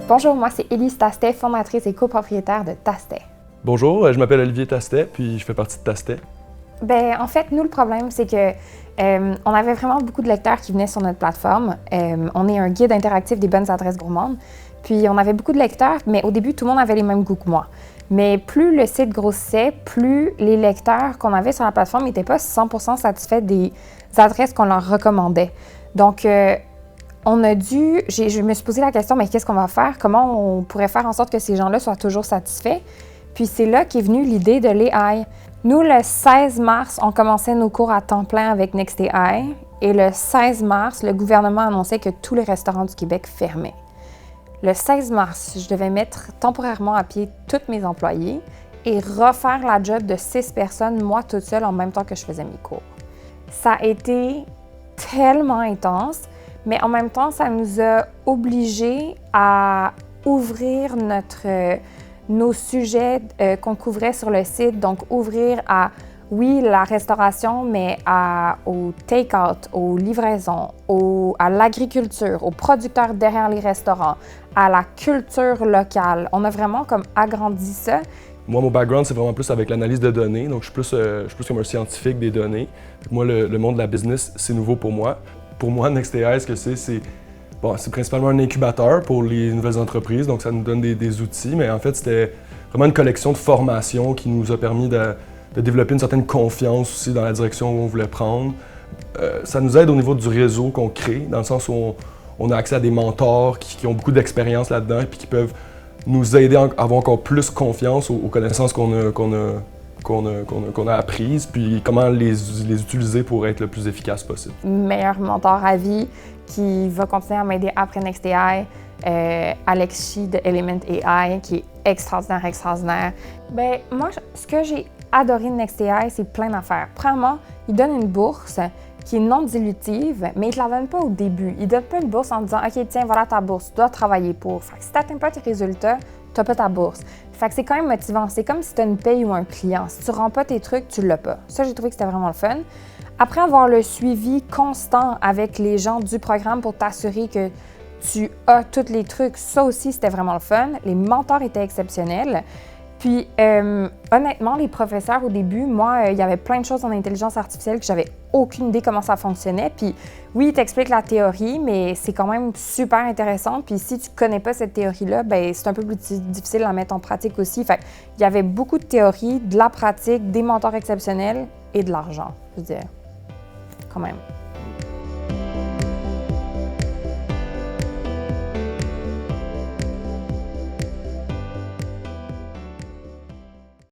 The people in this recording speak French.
Bonjour, moi c'est Élise Tastet, fondatrice et copropriétaire de Tastet. Bonjour, je m'appelle Olivier Tastet, puis je fais partie de Tastet. En fait, nous, le problème, c'est que on avait vraiment beaucoup de lecteurs qui venaient sur notre plateforme. On est un guide interactif des bonnes adresses gourmandes. Puis, on avait beaucoup de lecteurs, mais au début, tout le monde avait les mêmes goûts que moi. Mais plus le site grossissait, plus les lecteurs qu'on avait sur la plateforme n'étaient pas 100% satisfaits des adresses qu'on leur recommandait. Donc, je me suis posé la question, mais qu'est-ce qu'on va faire? Comment on pourrait faire en sorte que ces gens-là soient toujours satisfaits? Puis c'est là qu'est venue l'idée de l'AI. Nous, le 16 mars, on commençait nos cours à temps plein avec NextAI. Et le 16 mars, le gouvernement annonçait que tous les restaurants du Québec fermaient. Le 16 mars, je devais mettre temporairement à pied tous mes employés et refaire la job de 6 personnes, moi toute seule, en même temps que je faisais mes cours. Ça a été tellement intense, mais en même temps, ça nous a obligés à ouvrir nos sujets qu'on couvrait sur le site, donc ouvrir à, oui, la restauration, mais au take-out, aux livraisons, à l'agriculture, aux producteurs derrière les restaurants, à la culture locale. On a vraiment comme agrandi ça. Moi, mon background, c'est vraiment plus avec l'analyse de données, donc je suis plus comme un scientifique des données. Moi, le monde de la business, c'est nouveau pour moi. Pour moi, NextAI, ce que c'est principalement un incubateur pour les nouvelles entreprises, donc ça nous donne des outils, mais en fait, c'était vraiment une collection de formations qui nous a permis de développer une certaine confiance aussi dans la direction où on voulait prendre. Ça nous aide au niveau du réseau qu'on crée, dans le sens où on a accès à des mentors qui ont beaucoup d'expérience là-dedans et puis qui peuvent nous aider à avoir encore plus confiance aux connaissances qu'on a apprises, puis comment les utiliser pour être le plus efficace possible. Meilleur mentor à vie qui va continuer à m'aider après NextAI, Alex Shi de Element AI, qui est extraordinaire. Moi, ce que j'ai adoré de NextAI, c'est plein d'affaires. Premièrement, il donne une bourse qui est non dilutive, mais il ne te la donne pas au début. Il ne donne pas une bourse en disant « OK, tiens, voilà ta bourse, tu dois travailler pour. » Fait que si tu n'atteins pas tes résultats, tu n'as pas ta bourse. Fait que c'est quand même motivant. C'est comme si tu as une paye ou un client. Si tu ne rends pas tes trucs, tu ne l'as pas. Ça, j'ai trouvé que c'était vraiment le fun. Après avoir le suivi constant avec les gens du programme pour t'assurer que tu as tous les trucs, ça aussi, c'était vraiment le fun. Les mentors étaient exceptionnels. Puis, honnêtement, les professeurs, au début, moi, il y avait plein de choses en intelligence artificielle que j'avais aucune idée comment ça fonctionnait. Puis, oui, ils t'expliquent la théorie, mais c'est quand même super intéressant. Puis, si tu connais pas cette théorie-là, c'est un peu plus difficile de la mettre en pratique aussi. Fait il y avait beaucoup de théories, de la pratique, des mentors exceptionnels et de l'argent, je veux dire, quand même.